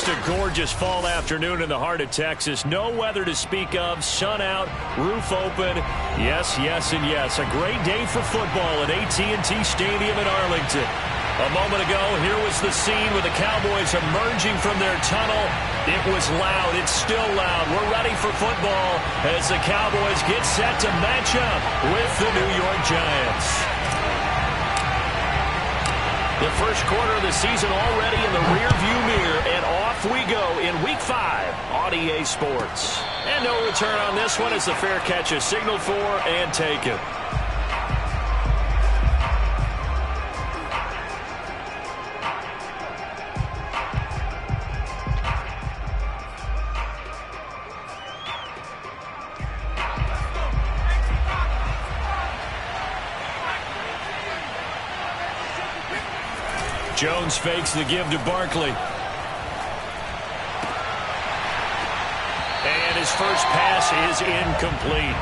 Just a gorgeous fall afternoon in the heart of Texas. No weather to speak of. Sun out, roof open. Yes, yes, and yes. A great day for football at AT&T Stadium in Arlington. A moment ago, here was the scene with the Cowboys emerging from their tunnel. It was loud. It's still loud. We're ready for football as the Cowboys get set to match up with the New York Giants. The first quarter of the season already in the rearview mirror, and off we go in Week 5 on EA Sports. And no return on this one as the fair catch is signaled for and taken. Jones fakes the give to Barkley. And his first pass is incomplete.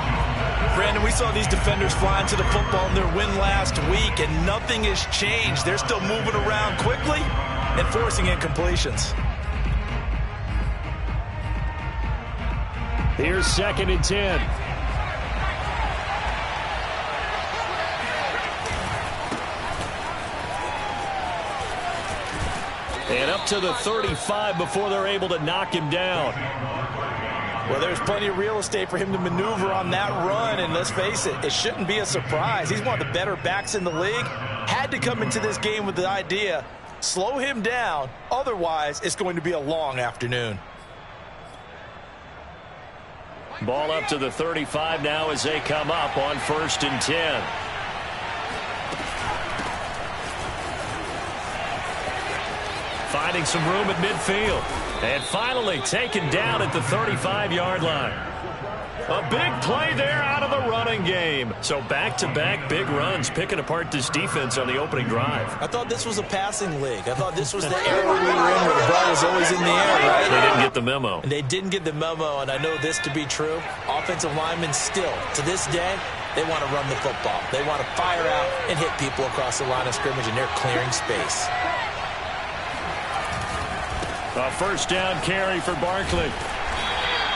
Brandon, we saw these defenders flying to the football in their win last week, and nothing has changed. They're still moving around quickly and forcing incompletions. Here's 2nd and 10. And up to the 35 before they're able to knock him down. Well, there's plenty of real estate for him to maneuver on that run, and let's face it, it shouldn't be a surprise. He's one of the better backs in the league. Had to come into this game with the idea, slow him down, otherwise it's going to be a long afternoon. Ball up to the 35 now as they come up on 1st and 10. Finding some room at midfield. And finally taken down at the 35-yard line. A big play there out of the running game. So back-to-back big runs, picking apart this defense on the opening drive. I thought this was a passing league. I thought this was the era we were in where the ball was always in the air, right? They didn't get the memo. And they didn't get the memo, and I know this to be true. Offensive linemen still, to this day, they want to run the football. They want to fire out and hit people across the line of scrimmage, and they're clearing space. A first down carry for Barkley.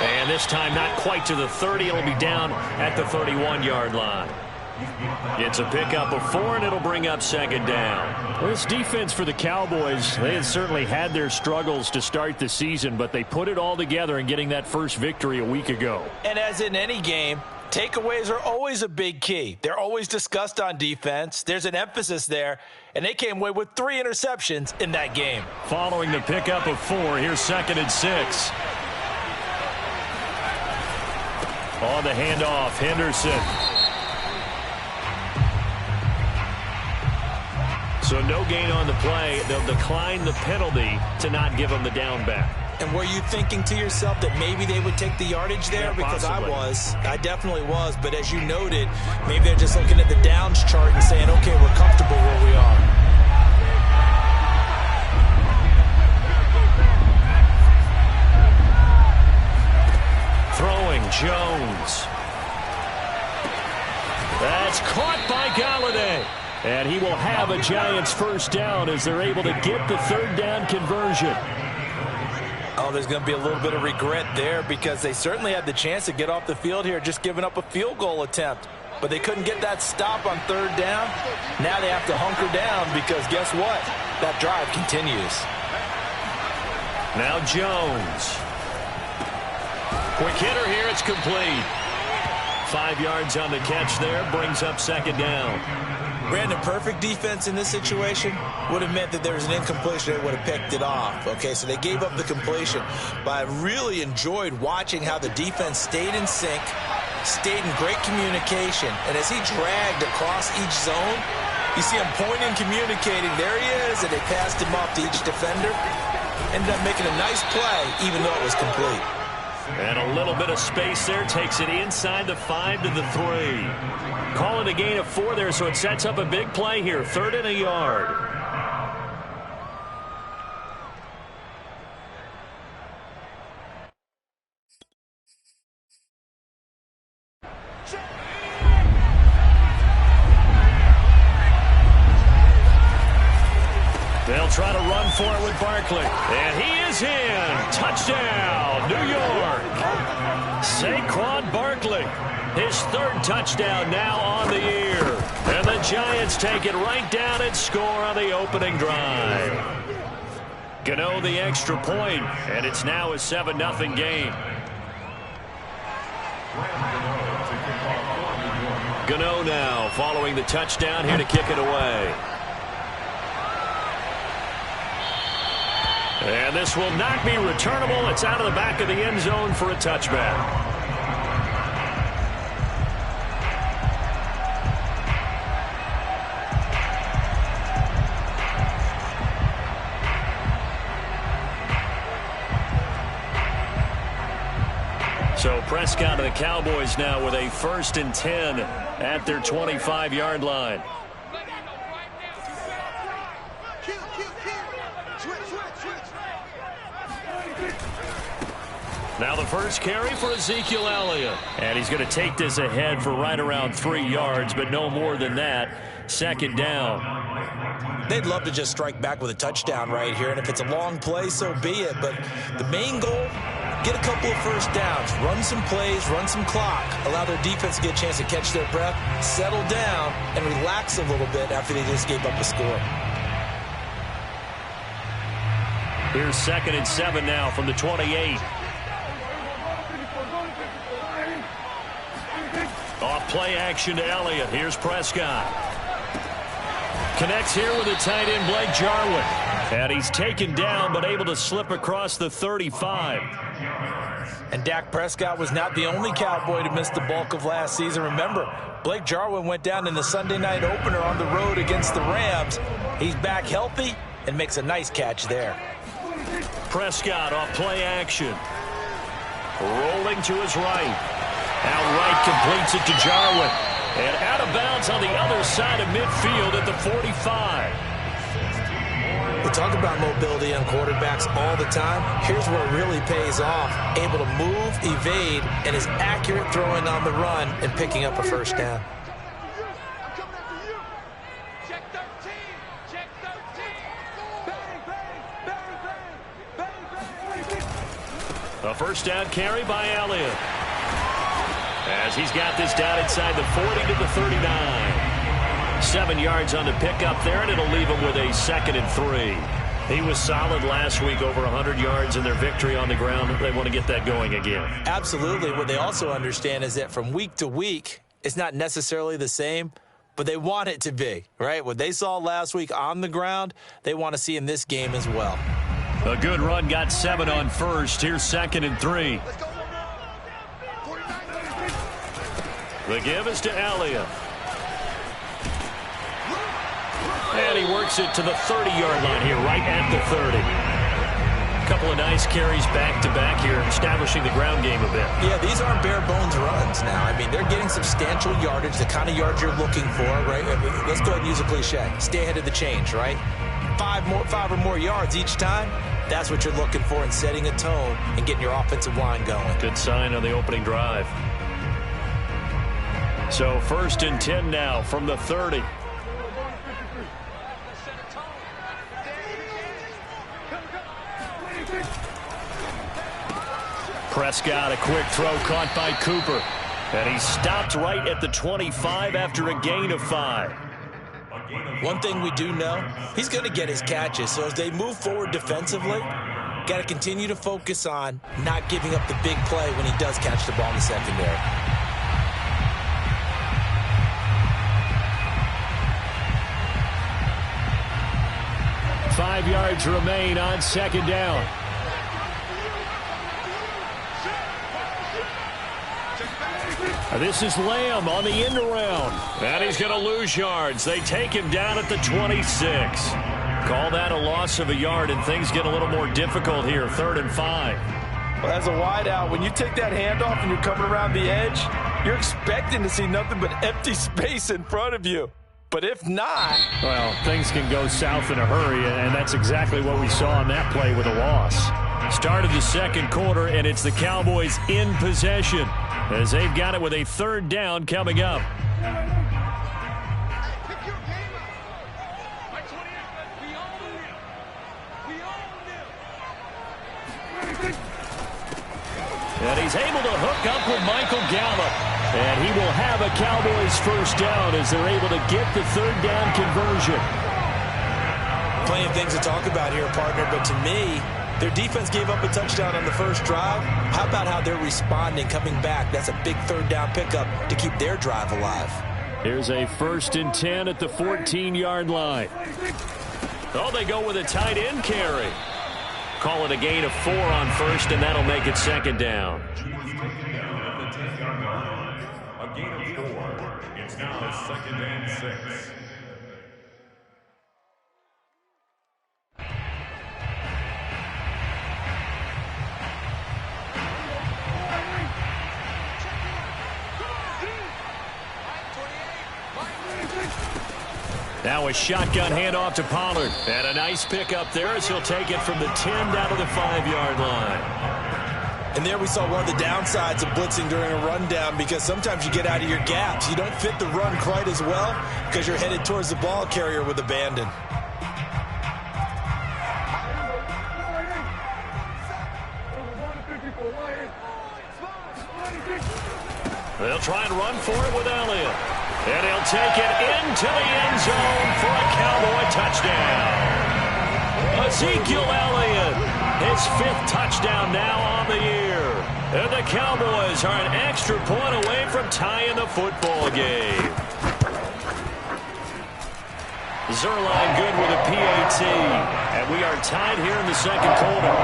And this time not quite to the 30. It'll be down at the 31-yard line. It's a pickup of 4, and it'll bring up 2nd down. Well, this defense for the Cowboys, they had certainly had their struggles to start the season, but they put it all together in getting that first victory a week ago. And as in any game, takeaways are always a big key. They're always discussed on defense. There's an emphasis there, and they came away with 3 interceptions in that game. Following the pickup of 4, here's 2nd and 6. On the handoff, Henderson. So no gain on the play. They'll decline the penalty to not give them the down back. And were you thinking to yourself that maybe they would take the yardage there? Yeah, because possibly. I definitely was. But as you noted, maybe they're just looking at the downs chart and saying, okay, we're comfortable where we are. Throwing, Jones. That's caught by Galladay. And he will have a Giants first down as they're able to get the 3rd down conversion. Oh, there's going to be a little bit of regret there because they certainly had the chance to get off the field here, just giving up a field goal attempt. But they couldn't get that stop on 3rd down. Now they have to hunker down because guess what? That drive continues. Now Jones. Quick hitter here, it's complete. 5 yards on the catch there, brings up 2nd down. Brandon, perfect defense in this situation would have meant that there was an incompletion. They would have picked it off. Okay, so they gave up the completion. But I really enjoyed watching how the defense stayed in sync, stayed in great communication. And as he dragged across each zone, you see him pointing, communicating. There he is, and they passed him off to each defender. Ended up making a nice play, even though it was complete. And a little bit of space there, takes it inside the 5 to the 3. Call it a gain of 4 there, so it sets up a big play here. 3rd and a yard. They'll They'll try to run for it with Barkley. And he is in. Touchdown, New York. Saquon Barkley. His third touchdown now on the year. And the Giants take it right down and score on the opening drive. Gano the extra point, and it's now a 7-0 game. Gano now following the touchdown here to kick it away. And this will not be returnable. It's out of the back of the end zone for a touchback. So Prescott and the Cowboys now with a 1st and 10 at their 25-yard line. Now the first carry for Ezekiel Elliott. And he's going to take this ahead for right around 3 yards, but no more than that. 2nd down. They'd love to just strike back with a touchdown right here, and if it's a long play, so be it. But the main goal, get a couple of first downs, run some plays, run some clock, allow their defense to get a chance to catch their breath, settle down, and relax a little bit after they just gave up a score. Here's 2nd and 7 now from the 28. Off play action to Elliott. Here's Prescott. Connects here with the tight end, Blake Jarwin. And he's taken down, but able to slip across the 35. And Dak Prescott was not the only Cowboy to miss the bulk of last season. Remember, Blake Jarwin went down in the Sunday night opener on the road against the Rams. He's back healthy and makes a nice catch there. Prescott off play action. Rolling to his right. Outright completes it to Jarwin. And out of bounds on the other side of midfield at the 45. We talk about mobility on quarterbacks all the time. Here's where it really pays off. Able to move, evade, and is accurate throwing on the run and picking up a first down. A first down carry by Elliott. As he's got this down inside the 40 to the 39. 7 yards on the pickup there, and it'll leave him with a 2nd and 3. He was solid last week, over 100 yards in their victory on the ground. They want to get that going again. Absolutely. What they also understand is that from week to week, it's not necessarily the same, but they want it to be, right? What they saw last week on the ground, they want to see in this game as well. A good run, got 7 on first. Here's 2nd and 3. The give is to Elliott. And he works it to the 30-yard line here, right at the 30. A couple of nice carries back-to-back here, establishing the ground game a bit. Yeah, these aren't bare-bones runs now. I mean, they're getting substantial yardage, the kind of yards you're looking for, right? Let's go ahead and use a cliche. Stay ahead of the change, right? 5 or more yards each time. That's what you're looking for in setting a tone and getting your offensive line going. Good sign on the opening drive. So 1st and 10 now from the 30. Prescott, a quick throw caught by Cooper. And he stopped right at the 25 after a gain of 5. One thing we do know, he's going to get his catches. So as they move forward defensively, got to continue to focus on not giving up the big play when he does catch the ball in the secondary. Five yards remain on 2nd down. This is Lamb on the end around. And he's going to lose yards. They take him down at the 26. Call that a loss of a yard, and things get a little more difficult here. 3rd and 5. Well, as a wideout, when you take that handoff and you're coming around the edge, you're expecting to see nothing but empty space in front of you. But if not... Well, things can go south in a hurry, and that's exactly what we saw on that play with a loss. Started the 2nd quarter, and it's the Cowboys in possession as they've got it with a 3rd down coming up. And he's able to hook up with Michael Gallup. And he will have a Cowboys first down as they're able to get the third down conversion. Plenty of things to talk about here, partner, but to me, their defense gave up a touchdown on the first drive. How about how they're responding, coming back? That's a big third down pickup to keep their drive alive. Here's a 1st and 10 at the 14-yard line. Oh, they go with a tight end carry. Call it a gain of 4 on first, and that'll make it second down. A gain of 4. It's now 2nd and 6. Now a shotgun handoff to Pollard. And a nice pickup there as he'll take it from the 10 down to the 5-yard line. And there we saw one of the downsides of blitzing during a rundown, because sometimes you get out of your gaps. You don't fit the run quite as well because you're headed towards the ball carrier with abandon. They'll try and run for it with Elliott. And he'll take it into the end zone for a Cowboy touchdown. Ezekiel Elliott, his 5th touchdown now on the year. And the Cowboys are an extra point away from tying the football game. Zerline good with a PAT. And we are tied here in the second quarter.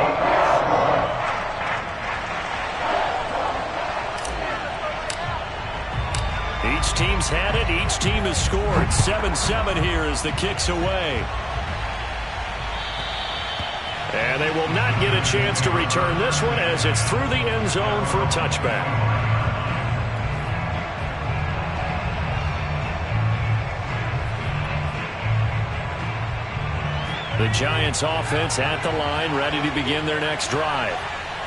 Each team's had it. Each team has scored. 7-7 here as the kick's away. And they will not get a chance to return this one as it's through the end zone for a touchback. The Giants offense at the line, ready to begin their next drive.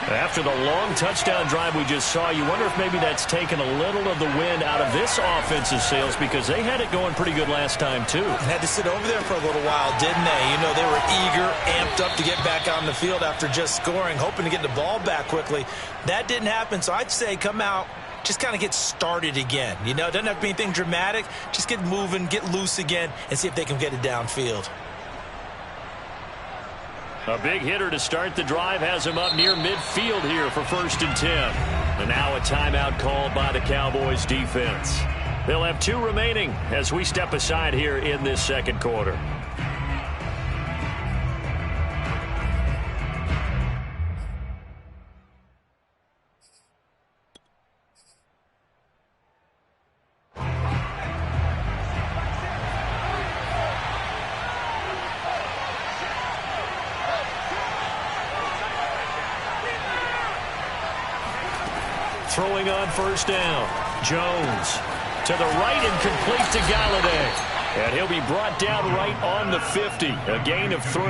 After the long touchdown drive we just saw, you wonder if maybe that's taken a little of the wind out of this offensive sails, because they had it going pretty good last time, too. Had to sit over there for a little while, didn't they? You know, they were eager, amped up to get back on the field after just scoring, hoping to get the ball back quickly. That didn't happen, so I'd say come out, just kind of get started again. You know, it doesn't have to be anything dramatic. Just get moving, get loose again, and see if they can get it downfield. A big hitter to start the drive has him up near midfield here for 1st and 10. And now a timeout called by the Cowboys defense. They'll have 2 remaining as we step aside here in this second quarter. Throwing on 1st down. Jones to the right and complete to Galladay. And he'll be brought down right on the 50. A gain of 3. It's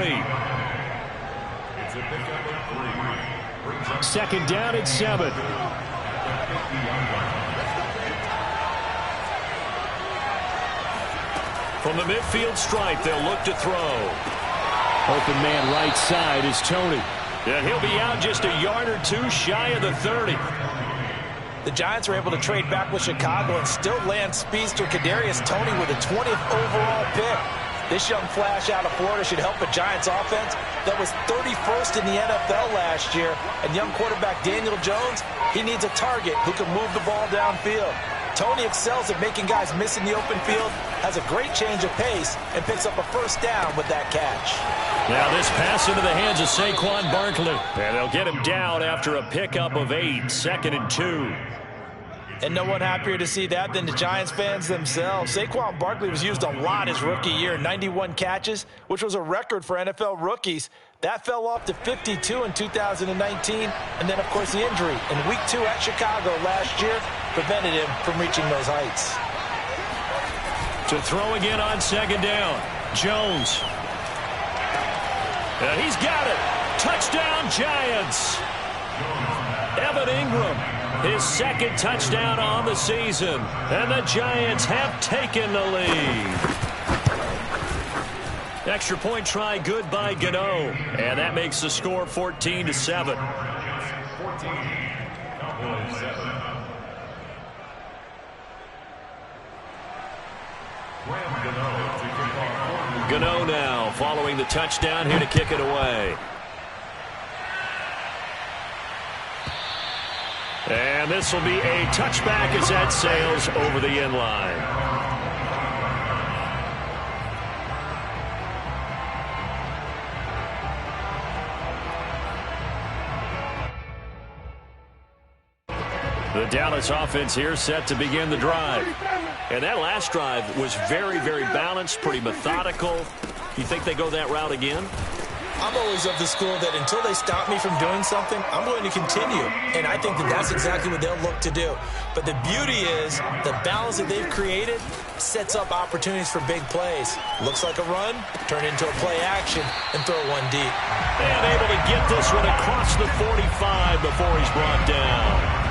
a pickup of 3. 2nd down at 7. From the midfield stripe, they'll look to throw. Open man right side is Tony. And he'll be out just a yard or 2 shy of the 30. The Giants were able to trade back with Chicago and still land speedster Kadarius Toney with a 20th overall pick. This young flash out of Florida should help a Giants offense that was 31st in the NFL last year. And young quarterback Daniel Jones, he needs a target who can move the ball downfield. Toney excels at making guys miss in the open field, has a great change of pace, and picks up a 1st down with that catch. Now this pass into the hands of Saquon Barkley. And they'll get him down after a pickup of 8. 2nd and 2. And no one happier to see that than the Giants fans themselves. Saquon Barkley was used a lot his rookie year, 91 catches, which was a record for NFL rookies. That fell off to 52 in 2019. And then, of course, the injury in Week 2 at Chicago last year prevented him from reaching those heights. To throw again on 2nd down. Jones. And he's got it. Touchdown, Giants. Evan Ingram, his 2nd touchdown on the season. And the Giants have taken the lead. Extra point try good by Gano. And that makes the score 14-7. Gano now following the touchdown here to kick it away. And this will be a touchback as that sails over the end line. The Dallas offense here set to begin the drive. And that last drive was very, very balanced, pretty methodical. You think they go that route again? I'm always of the school that until they stop me from doing something, I'm going to continue. And I think that that's exactly what they'll look to do. But the beauty is the balance that they've created sets up opportunities for big plays. Looks like a run, turn into a play action, and throw one deep. And able to get this one across the 45 before he's brought down.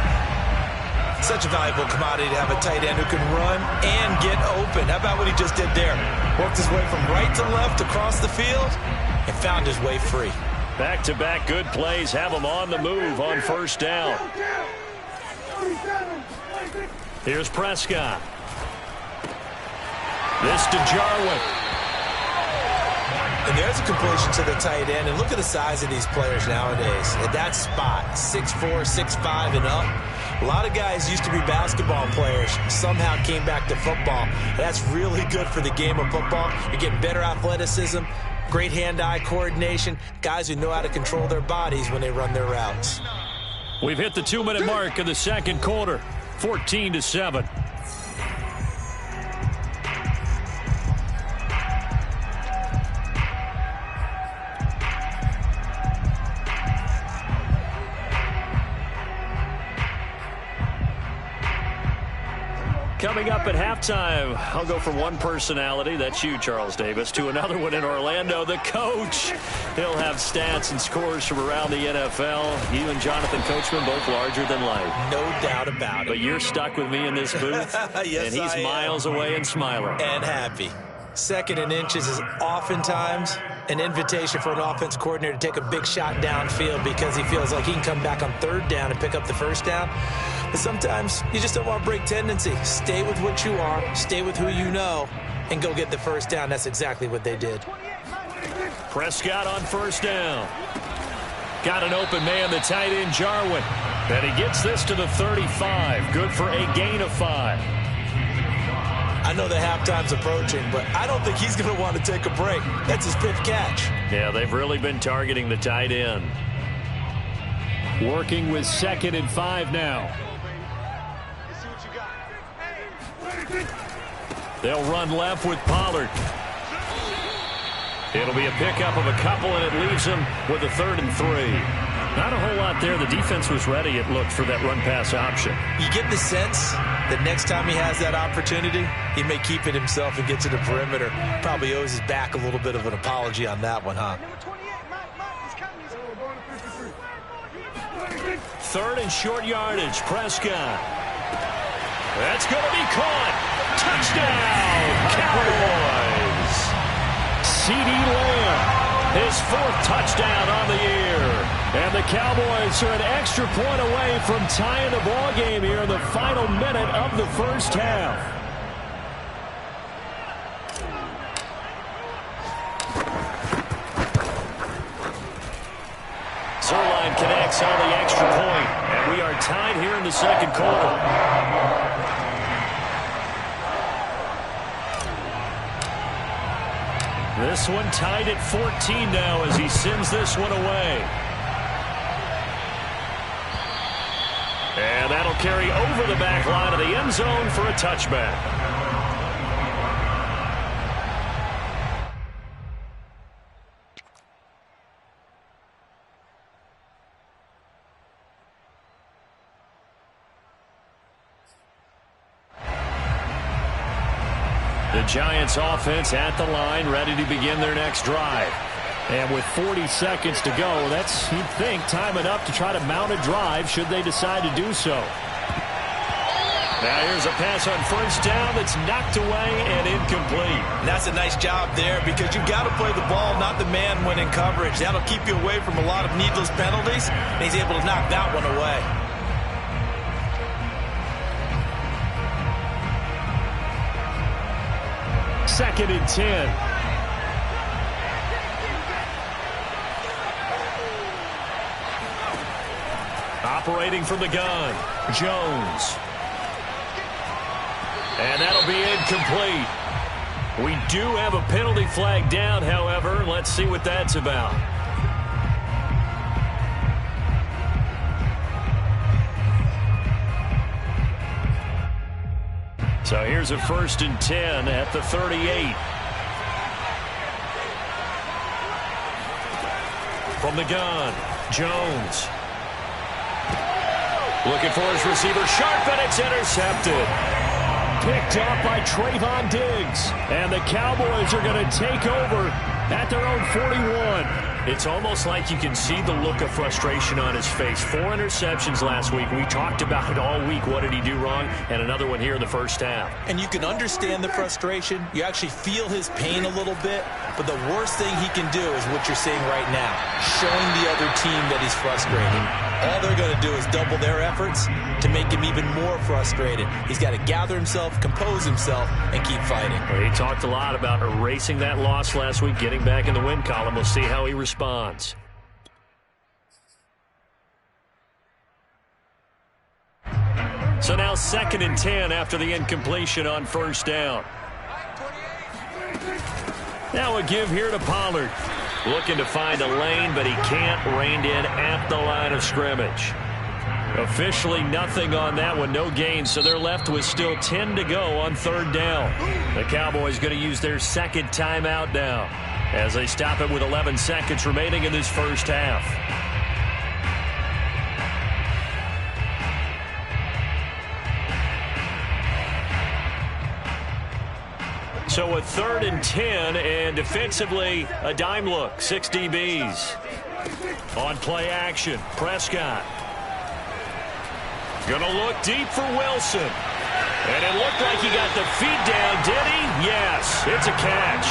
Such a valuable commodity to have a tight end who can run and get open. How about what he just did there? Worked his way from right to left across the field and found his way free. Back-to-back good plays have him on the move on first down. Here's Prescott. This to Jarwin. And there's a completion to the tight end. And look at the size of these players nowadays. At that spot, 6'4", 6'5", and up. A lot of guys used to be basketball players, somehow came back to football. That's really good for the game of football. You're getting better athleticism, great hand-eye coordination, guys who know how to control their bodies when they run their routes. We've hit the 2-minute mark in the second quarter, 14-7. Coming up at halftime, I'll go from one personality, that's you, Charles Davis, to another one in Orlando, the coach. He'll have stats and scores from around the NFL. You and Jonathan Coachman, both larger than life. No doubt about it. But you're stuck with me in this booth, yes, and he's miles away and smiling. And happy. Second and inches is oftentimes an invitation for an offense coordinator to take a big shot downfield because he feels like he can come back on third down and pick up the first down. But sometimes you just don't want to break tendency. Stay with what you are, stay with who you know, and go get the first down. That's exactly what they did. Prescott on first down. Got an open man, the tight end, Jarwin. And he gets this to the 35. Good for a gain of 5. I know the halftime's approaching, but I don't think he's going to want to take a break. That's his 5th catch. Yeah, they've really been targeting the tight end. Working with 2nd and 5 now. They'll run left with Pollard. It'll be a pickup of a couple, and it leaves him with a 3rd and 3. Not a whole lot there. The defense was ready, it looked, for that run-pass option. You get the sense that next time he has that opportunity, he may keep it himself and get to the perimeter. Probably owes his back a little bit of an apology on that one, huh? 3rd and short yardage. Prescott. That's going to be caught. Touchdown, Cowboys. CeeDee Lamb, his 4th touchdown on the year. And the Cowboys are an extra point away from tying the ball game here in the final minute of the first half. Zerline connects on the extra point, and we are tied here in the second quarter. This one tied at 14 now as he sends this one away. And that'll carry over the back line of the end zone for a touchback. The Giants offense at the line, ready to begin their next drive. And with 40 seconds to go, that's, you'd think, time enough to try to mount a drive should they decide to do so. Now here's a pass on first down that's knocked away and incomplete. And that's a nice job there because you've got to play the ball, not the man when in coverage. That'll keep you away from a lot of needless penalties, and he's able to knock that one away. 2nd and 10. Operating from the gun, Jones. And that'll be incomplete. We do have a penalty flag down, however. Let's see what that's about. So here's a 1st and 10 at the 38. From the gun, Jones. Looking for his receiver, sharp, and it's intercepted. Picked up by Trayvon Diggs. And the Cowboys are going to take over at their own 41. It's almost like you can see the look of frustration on his face. 4 interceptions last week. We talked about it all week. What did he do wrong? And another one here in the first half. And you can understand the frustration. You actually feel his pain a little bit. But the worst thing he can do is what you're seeing right now, showing the other team that he's frustrated. All they're going to do is double their efforts to make him even more frustrated. He's got to gather himself, compose himself, and keep fighting. Well, he talked a lot about erasing that loss last week, getting back in the win column. We'll see how he responds. So now 2nd and 10 after the incompletion on 1st down. Now a give here to Pollard. Looking to find a lane, but he can't. Reined in at the line of scrimmage. Officially nothing on that one. No gain, so they're left with still 10 to go on 3rd down. The Cowboys going to use their 2nd timeout now as they stop it with 11 seconds remaining in this first half. So a 3rd and 10, and defensively a dime look. 6 DBs. On play action, Prescott. Gonna look deep for Wilson. And it looked like he got the feet down, did he? Yes, it's a catch.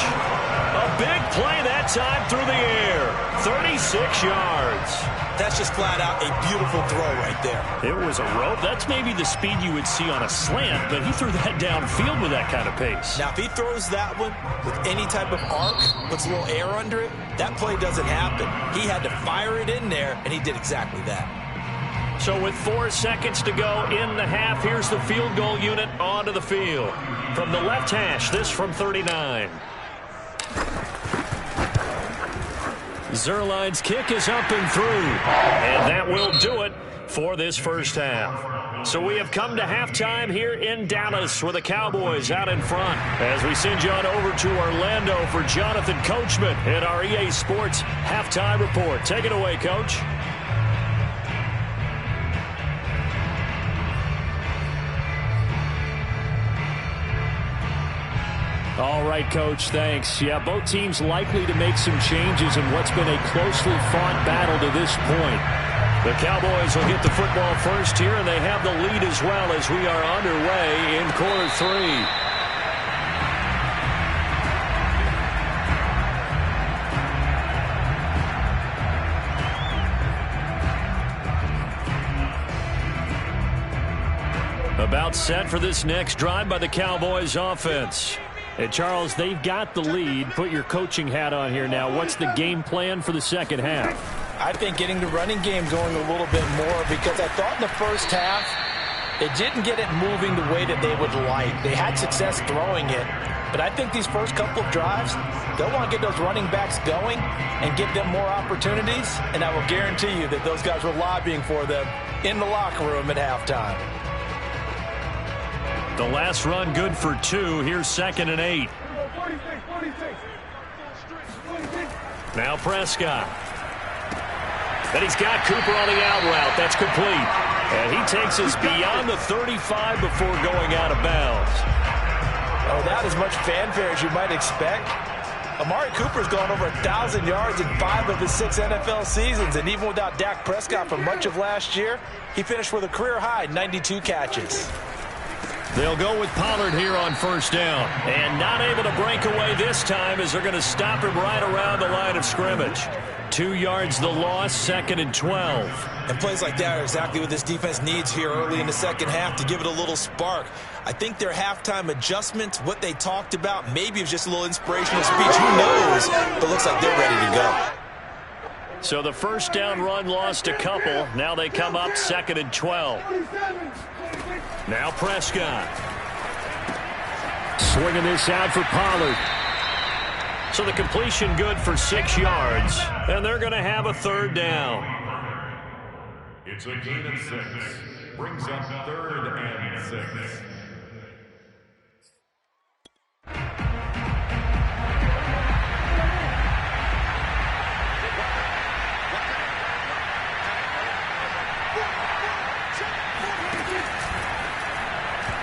A big play that time through the air. 36 yards. That's just flat out a beautiful throw right there. It was a rope. That's maybe the speed you would see on a slant, but he threw that downfield with that kind of pace. Now, if he throws that one with any type of arc, puts a little air under it, that play doesn't happen. He had to fire it in there, and he did exactly that. So with 4 seconds to go in the half, here's the field goal unit onto the field. From the left hash, this from 39. Zerline's kick is up and through. And that will do it for this first half. So we have come to halftime here in Dallas with the Cowboys out in front. As we send you on over to Orlando for Jonathan Coachman at our EA Sports Halftime Report. Take it away, Coach. All right, Coach, thanks. Yeah, both teams likely to make some changes in what's been a closely fought battle to this point. The Cowboys will get the football first here, and they have the lead as well as we are underway in quarter 3. About set for this next drive by the Cowboys offense. And Charles, they've got the lead. Put your coaching hat on here now. What's the game plan for the second half? I think getting the running game going a little bit more, because I thought in the first half they didn't get it moving the way that they would like. They had success throwing it, but I think these first couple of drives, they'll want to get those running backs going and give them more opportunities, and I will guarantee you that those guys were lobbying for them in the locker room at halftime. The last run good for 2. Here's 2nd and 8. Now Prescott. But he's got Cooper on the out route. That's complete. And he takes us beyond the 35 before going out of bounds. Oh, that as much fanfare as you might expect. Amari Cooper's gone over 1,000 yards in 5 of his 6 NFL seasons. And even without Dak Prescott for much of last year, he finished with a career-high 92 catches. They'll go with Pollard here on first down. And not able to break away this time as they're going to stop him right around the line of scrimmage. 2 yards the loss, 2nd and 12. And plays like that are exactly what this defense needs here early in the second half to give it a little spark. I think their halftime adjustments, what they talked about, maybe it was just a little inspirational speech. Who knows? But looks like they're ready to go. So the first down run lost a couple. Now they come up 2nd and 12. Now Prescott. Swinging this out for Pollard. So the completion good for 6 yards. And they're going to have a 3rd down. It's a gain of 6. Brings up 3rd and 6.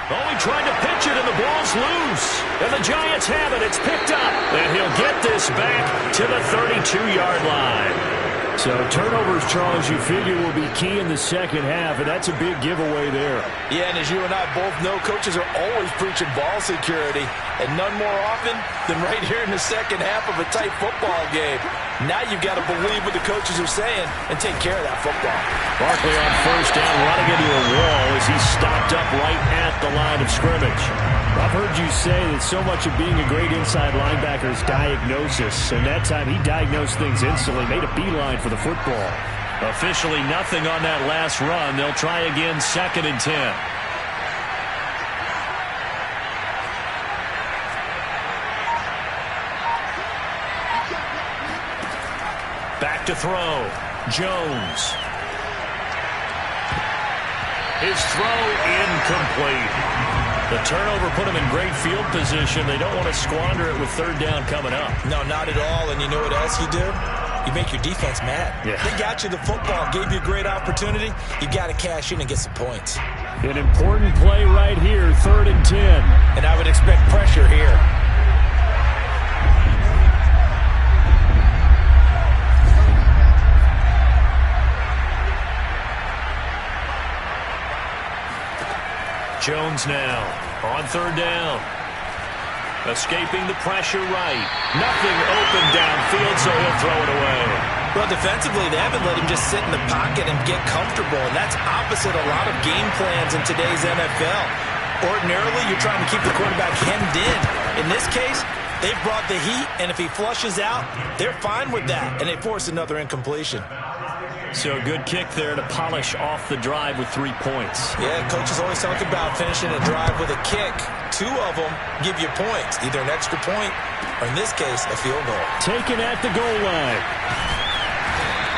Oh, he tried to pitch it, and the ball's loose. And the Giants have it. It's picked up. And he'll get this back to the 32-yard line. So turnovers, Charles, you figure will be key in the second half, and that's a big giveaway there. Yeah, and as you and I both know, coaches are always preaching ball security, and none more often than right here in the second half of a tight football game. Now you've got to believe what the coaches are saying and take care of that football. Barkley on first down, running into a wall as he's stopped up right at the line of scrimmage. I've heard you say that so much of being a great inside linebacker is diagnosis, and that time he diagnosed things instantly, made a beeline for the football. Officially nothing on that last run. They'll try again, 2nd and 10. Back to throw. Jones. His throw incomplete. The turnover put him in great field position. They don't want to squander it with 3rd down coming up. No, not at all. And you know what else you do? You make your defense mad. Yeah. They got you the football, gave you a great opportunity. You got to cash in and get some points. An important play right here, 3rd and 10. And I would expect pressure here. Jones now on 3rd down. Escaping the pressure right. Nothing open downfield, so he'll throw it away. Well, defensively, they haven't let him just sit in the pocket and get comfortable, and that's opposite a lot of game plans in today's NFL. Ordinarily, you're trying to keep the quarterback hemmed in. In this case, they've brought the heat, and if he flushes out, they're fine with that, and they force another incompletion. So good kick there to polish off the drive with 3 points. Yeah, coaches always talk about finishing a drive with a kick. 2 of them give you points, either an extra point or, in this case, a field goal. Taken at the goal line.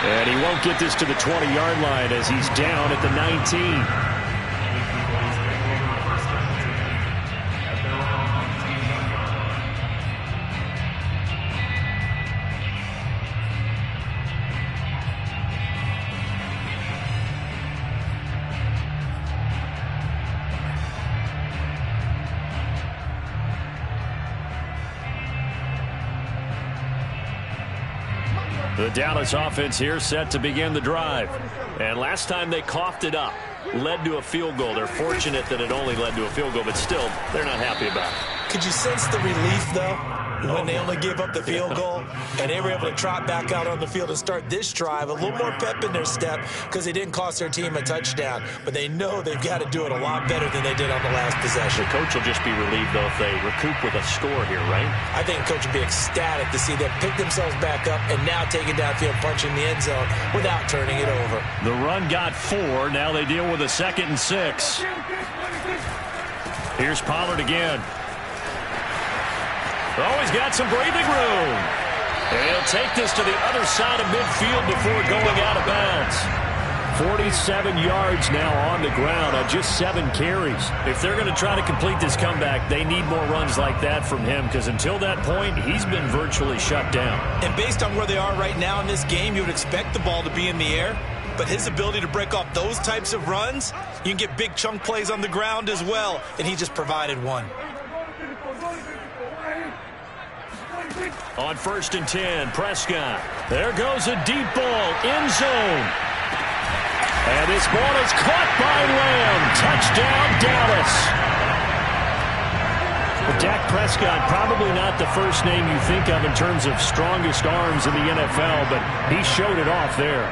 And he won't get this to the 20-yard line as he's down at the 19. The Dallas offense here set to begin the drive. And last time they coughed it up, led to a field goal. They're fortunate that it only led to a field goal, but still, they're not happy about it. Could you sense the relief, though, when they only gave up the field goal and they were able to trot back out on the field and start this drive? A little more pep in their step because they didn't cost their team a touchdown, but they know they've got to do it a lot better than they did on the last possession. The coach will just be relieved, though, if they recoup with a score here, right? I think the coach would be ecstatic to see them pick themselves back up and now take it downfield, punching the end zone without turning it over. The run got 4. Now they deal with a 2nd and 6. Here's Pollard again. Oh, he's got some breathing room. And he'll take this to the other side of midfield before going out of bounds. 47 yards now on the ground on just 7 carries. If they're going to try to complete this comeback, they need more runs like that from him, because until that point, he's been virtually shut down. And based on where they are right now in this game, you would expect the ball to be in the air. But his ability to break off those types of runs, you can get big chunk plays on the ground as well, and he just provided one. On 1st and 10, Prescott. There goes a deep ball, end zone. And this ball is caught by Lamb. Touchdown, Dallas. Dak Prescott, probably not the first name you think of in terms of strongest arms in the NFL, but he showed it off there.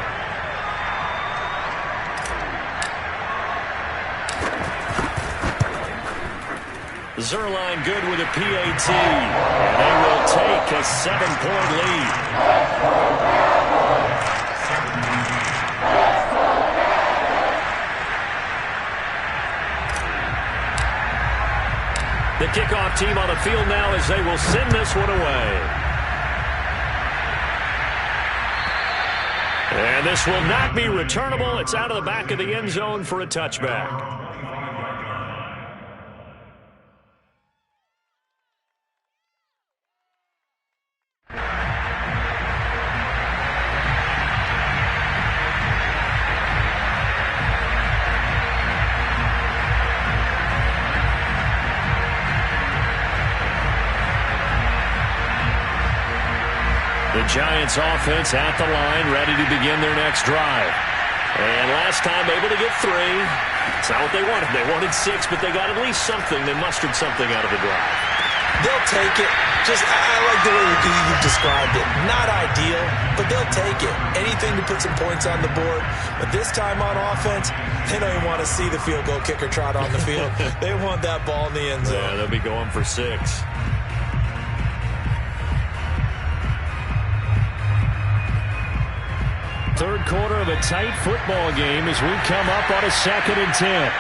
Zerline good with a PAT. And they will take a 7-point lead. The kickoff team on the field now as they will send this one away. And this will not be returnable. It's out of the back of the end zone for a touchback. The Giants offense at the line, ready to begin their next drive. And last time able to get 3. It's not what they wanted. They wanted 6, but they got at least something. They mustered something out of the drive. They'll take it. I like the way you described it. Not ideal, but they'll take it. Anything to put some points on the board. But this time on offense, they don't even want to see the field goal kicker trot on the field. They want that ball in the end zone. Yeah, they'll be going for 6. Third quarter of a tight football game as we come up on a 2nd and 10.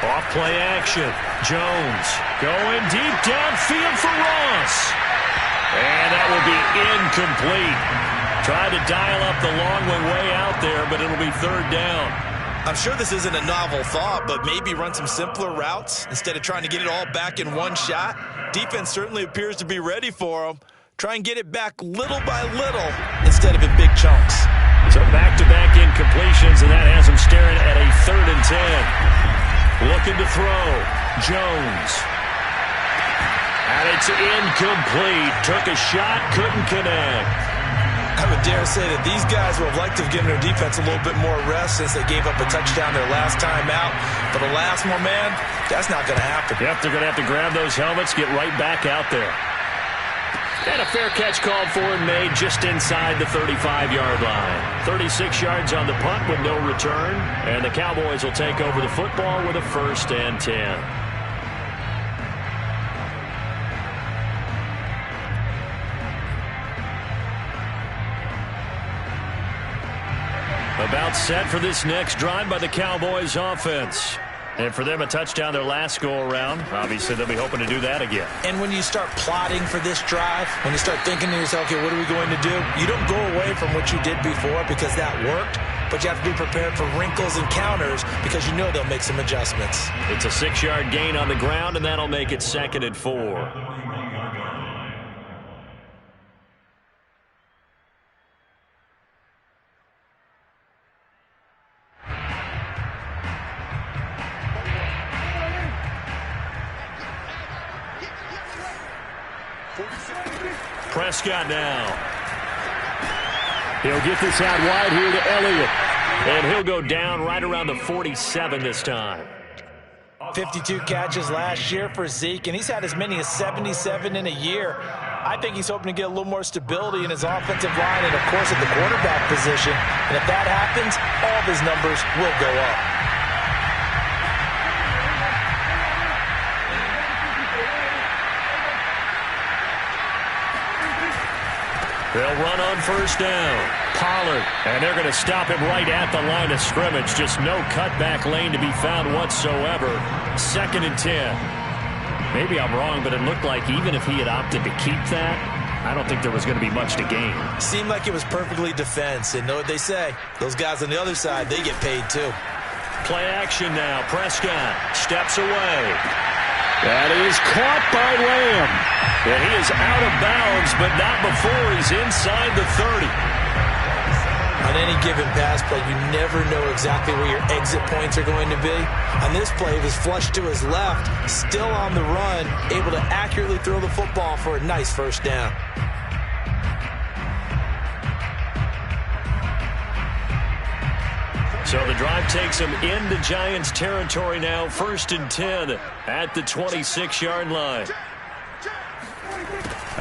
Off play action. Jones going deep downfield for Ross. And that will be incomplete. Tried to dial up the long way out there, but it'll be 3rd down. I'm sure this isn't a novel thought, but maybe run some simpler routes instead of trying to get it all back in one shot. Defense certainly appears to be ready for them. Try and get it back little by little instead of in big chunks. So back-to-back incompletions, and that has them staring at a 3rd and 10. Looking to throw. Jones. And it's incomplete. Took a shot, couldn't connect. I would dare say that these guys would have liked to have given their defense a little bit more rest since they gave up a touchdown their last time out. But alas, my man, that's not going to happen. Yep, they're going to have to grab those helmets, get right back out there. And a fair catch called for and made just inside the 35-yard line. 36 yards on the punt with no return. And the Cowboys will take over the football with a 1st and 10. About set for this next drive by the Cowboys offense. And for them, a touchdown their last go-around. Obviously, they'll be hoping to do that again. And when you start plotting for this drive, when you start thinking to yourself, okay, what are we going to do? You don't go away from what you did before because that worked, but you have to be prepared for wrinkles and counters because you know they'll make some adjustments. It's a 6-yard gain on the ground, and that'll make it 2nd and 4. Prescott now. He'll get this out wide here to Elliott. And he'll go down right around the 47 this time. 52 catches last year for Zeke, and he's had as many as 77 in a year. I think he's hoping to get a little more stability in his offensive line and, of course, at the quarterback position. And if that happens, all of his numbers will go up. They'll run on 1st down. Pollard, and they're going to stop him right at the line of scrimmage. Just no cutback lane to be found whatsoever. 2nd and 10. Maybe I'm wrong, but it looked like even if he had opted to keep that, I don't think there was going to be much to gain. Seemed like it was perfectly defense, and know what they say. Those guys on the other side, they get paid too. Play action now. Prescott steps away. That is caught by Lamb. And he is out of bounds, but not before he's inside the 30. On any given pass play, you never know exactly where your exit points are going to be. On this play, he was flushed to his left, still on the run, able to accurately throw the football for a nice 1st down. So the drive takes them into Giants territory now. 1st and 10 at the 26-yard line.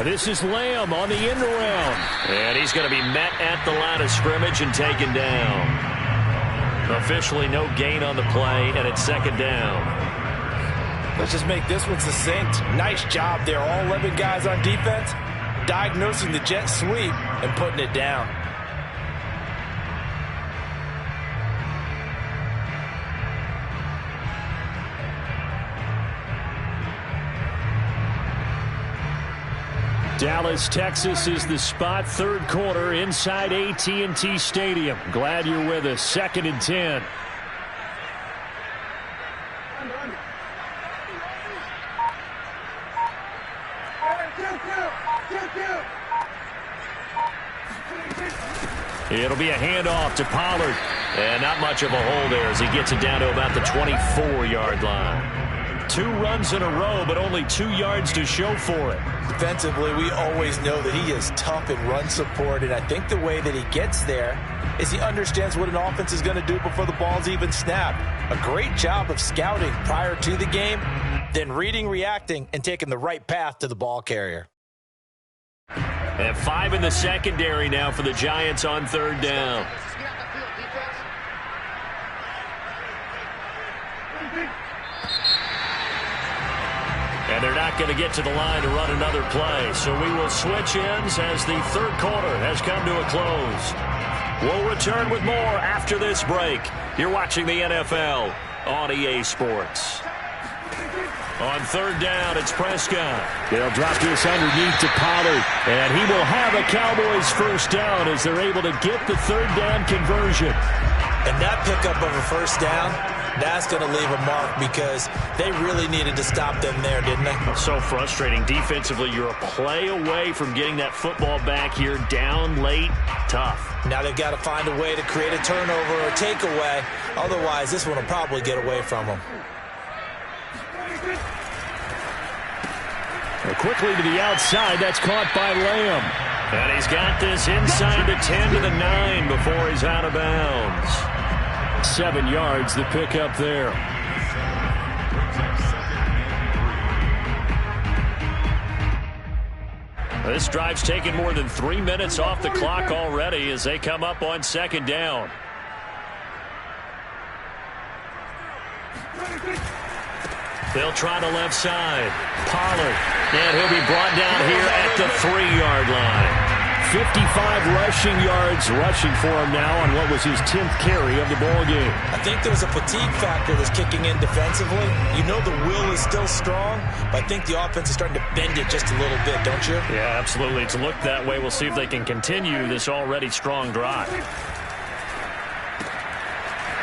This is Lamb on the end around. And he's going to be met at the line of scrimmage and taken down. Officially no gain on the play, and it's 2nd down. Let's just make this one succinct. Nice job there. All 11 guys on defense diagnosing the jet sweep and putting it down. Dallas, Texas is the spot. 3rd quarter inside AT&T Stadium. Glad you're with us. 2nd and 10. It'll be a handoff to Pollard. And not much of a hole there as he gets it down to about the 24-yard line. 2 runs in a row, but only 2 yards to show for it. Defensively, we always know that he is tough in run support, and I think the way that he gets there is he understands what an offense is going to do before the ball's even snapped. A great job of scouting prior to the game, then reading, reacting, and taking the right path to the ball carrier. And 5 in the secondary now for the Giants on 3rd down. And they're not going to get to the line to run another play. So we will switch ends as the 3rd quarter has come to a close. We'll return with more after this break. You're watching the NFL on EA Sports. On 3rd down, it's Prescott. They'll drop this underneath to Pollard. And he will have a Cowboys 1st down as they're able to get the 3rd down conversion. And that pickup of a 1st down, that's going to leave a mark because they really needed to stop them there, didn't they? So frustrating. Defensively, you're a play away from getting that football back here down late. Tough. Now they've got to find a way to create a turnover or takeaway. Otherwise, this one will probably get away from them. Quickly to the outside. That's caught by Lamb. And he's got this inside the 10 to the 9 before he's out of bounds. 7 yards, the pickup there. This drive's taken more than 3 minutes off the clock already as they come up on 2nd down. They'll try the left side. Pollard. And he'll be brought down here at the 3-yard line. 55 rushing yards rushing for him now on what was his 10th carry of the ball game. I think there's a fatigue factor that's kicking in defensively. You know the will is still strong, but I think the offense is starting to bend it just a little bit, don't you? Yeah, absolutely. It's looked that way. We'll see if they can continue this already strong drive.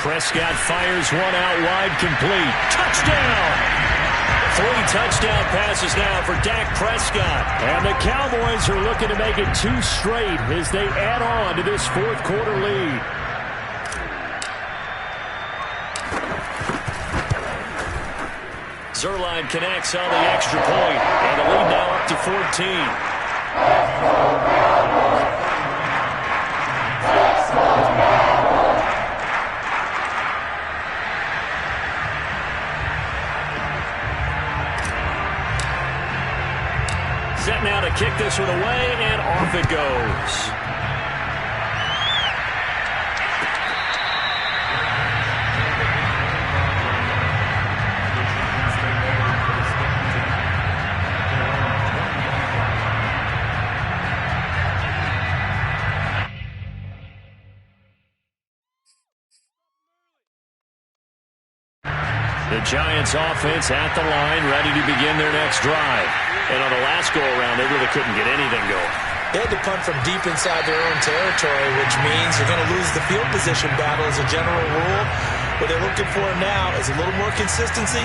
Prescott fires one out wide, complete. Touchdown! 3 touchdown passes now for Dak Prescott. And the Cowboys are looking to make it 2 straight as they add on to this 4th quarter lead. Zerline connects on the extra point, and the lead now up to 14. Set now to kick this one away, and off it goes. The Giants offense at the line, ready to begin their next drive. And on the last go-around, they really couldn't get anything going. They had to punt from deep inside their own territory, which means you're going to lose the field position battle as a general rule. What they're looking for now is a little more consistency,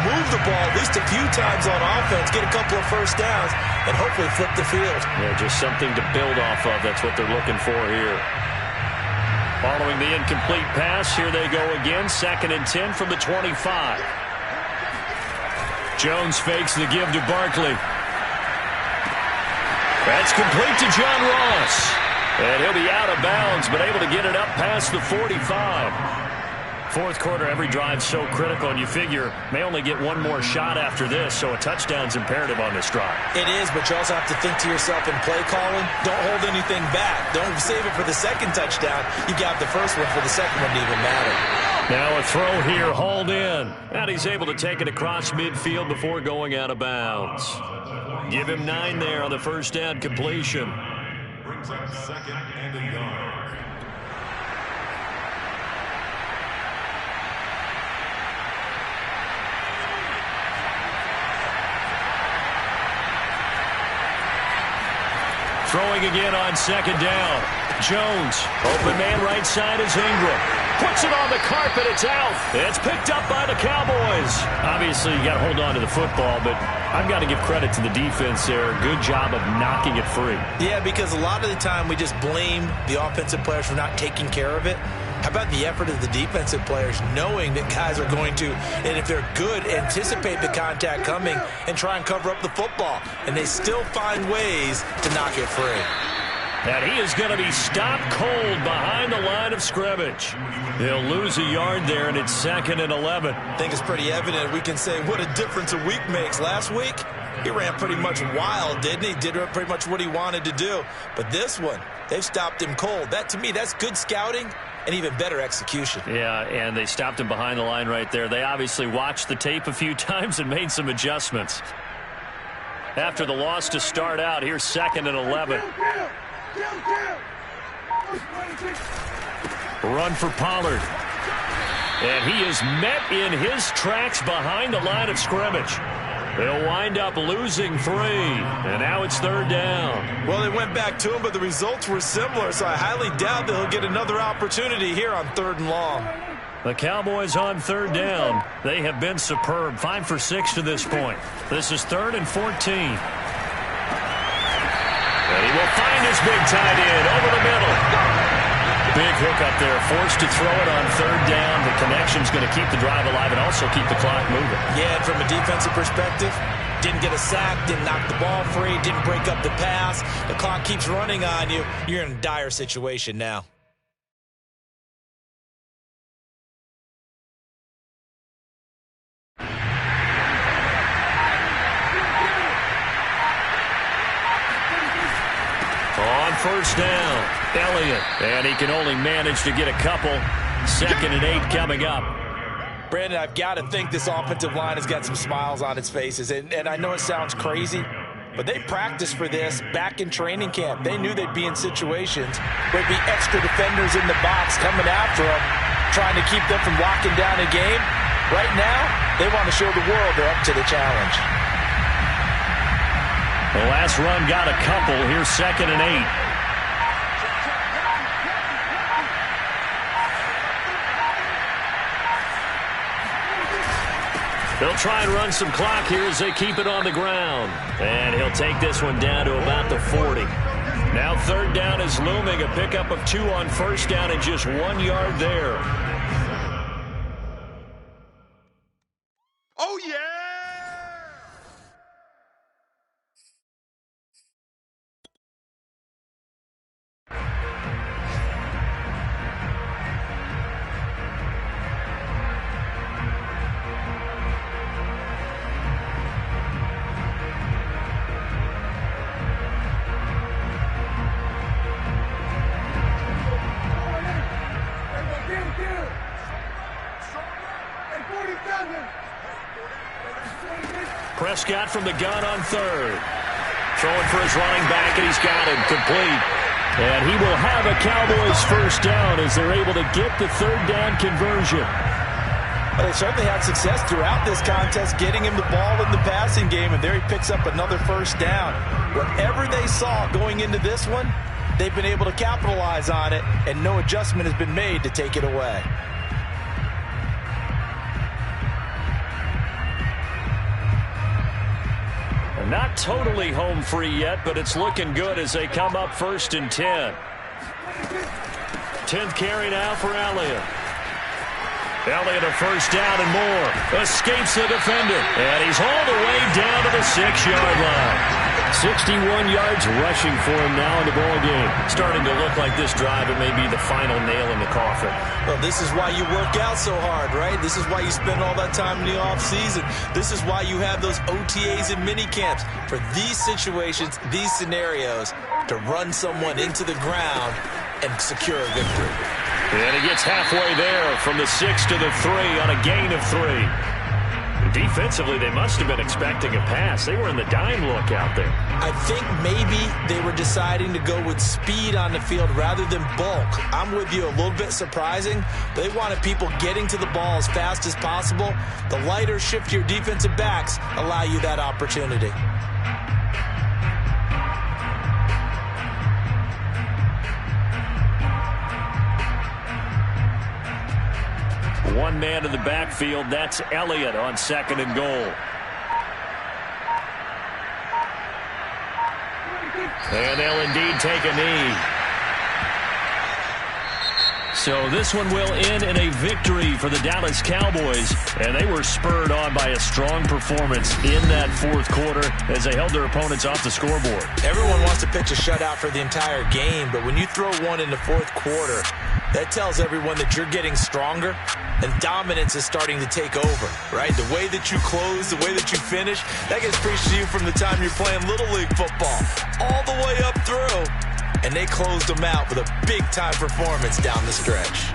move the ball at least a few times on offense, get a couple of 1st downs, and hopefully flip the field. Yeah, just something to build off of. That's what they're looking for here. Following the incomplete pass, here they go again. 2nd and 10 from the 25. Jones fakes the give to Barkley. That's complete to John Ross. And he'll be out of bounds, but able to get it up past the 45. Fourth quarter, every drive so critical, and you figure may only get one more shot after this, so a touchdown's imperative on this drive. It is, but you also have to think to yourself in play calling, don't hold anything back. Don't save it for the second touchdown. You got the first one for the second one to even matter. Now a throw here, hauled in. And he's able to take it across midfield before going out of bounds. Give him 9 there on the first down completion. Brings up second and a yard. Throwing again on second down. Jones, open man right side is Ingram. Puts it on the carpet, it's out. It's picked up by the Cowboys. Obviously, you got to hold on to the football, but I've got to give credit to the defense there. Good job of knocking it free. Yeah, because a lot of the time we just blame the offensive players for not taking care of it. How about the effort of the defensive players knowing that guys are going to, and if they're good, anticipate the contact coming and try and cover up the football. And they still find ways to knock it free. And he is going to be stopped cold behind the line of scrimmage. They'll lose a yard there, and it's second and 11. I think it's pretty evident. We can say what a difference a week makes. Last week, he ran pretty much wild, didn't he? Did pretty much what he wanted to do. But this one, they've stopped him cold. That, to me, that's good scouting and even better execution. Yeah, and they stopped him behind the line right there. They obviously watched the tape a few times and made some adjustments. After the loss to start out, here's second and 11. Run for Pollard. And he is met in his tracks behind the line of scrimmage. They'll wind up losing 3, and now it's third down. Well, they went back to him, but the results were similar, so I highly doubt that he'll get another opportunity here on 3rd and long. The Cowboys on 3rd down. They have been superb, 5 for 6 to this point. This is 3rd and 14. And he will find his big tight end over the middle. Big hook up there, forced to throw it on 3rd down. The connection's going to keep the drive alive and also keep the clock moving. Yeah, and from a defensive perspective, didn't get a sack, didn't knock the ball free, didn't break up the pass. The clock keeps running on you. You're in a dire situation now. On first down, Elliott. And he can only manage to get a couple. 2nd and 8 coming up. Brandon, I've got to think this offensive line has got some smiles on its faces. And I know it sounds crazy, but they practiced for this back in training camp. They knew they'd be in situations where there'd be extra defenders in the box coming after them, trying to keep them from locking down a game. Right now, they want to show the world they're up to the challenge. The last run got a couple. Here's 2nd and 8. They'll try and run some clock here as they keep it on the ground. And he'll take this one down to about the 40. Now 3rd down is looming. A pickup of 2 on first down and just 1 yard there. Oh, yeah! Prescott from the gun on 3rd. Throwing for his running back, and he's got him complete. And he will have a Cowboys first down as they're able to get the 3rd down conversion. Well, they certainly had success throughout this contest, getting him the ball in the passing game, and there he picks up another first down. Whatever they saw going into this one, they've been able to capitalize on it, and no adjustment has been made to take it away. Not totally home free yet, but it's looking good as they come up 1st and 10. 10th carry now for Elliott. Elliott a first down and more. Escapes the defender. And he's hauled away down to the 6-yard line. 61 yards rushing for him now in the ball game. Starting to look like this drive, it may be the final nail in the coffin. Well, this is why you work out so hard, right? This is why you spend all that time in the offseason. This is why you have those OTAs and mini camps. For these situations, these scenarios, to run someone into the ground and secure a victory. And he gets halfway there from the 6 to the 3 on a gain of 3. Defensively, they must have been expecting a pass. They were in the dime look out there. I think maybe they were deciding to go with speed on the field rather than bulk. I'm with you, a little bit surprising. They wanted people getting to the ball as fast as possible. The lighter, shiftier defensive backs allow you that opportunity. One man in the backfield, that's Elliott on 2nd and goal. And they'll indeed take a knee. So this one will end in a victory for the Dallas Cowboys, and they were spurred on by a strong performance in that 4th quarter as they held their opponents off the scoreboard. Everyone wants to pitch a shutout for the entire game, but when you throw one in the 4th quarter, that tells everyone that you're getting stronger and dominance is starting to take over, right? The way that you close, the way that you finish, that gets preached to you from the time you're playing Little League football all the way up through. And they closed them out with a big-time performance down the stretch.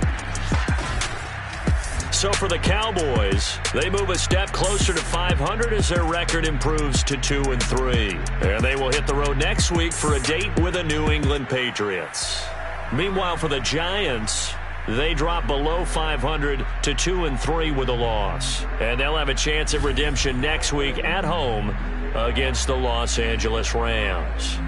So for the Cowboys, they move a step closer to 500 as their record improves to 2-3. And they will hit the road next week for a date with the New England Patriots. Meanwhile, for the Giants, they drop below 500 to 2-3 with a loss. And they'll have a chance at redemption next week at home against the Los Angeles Rams.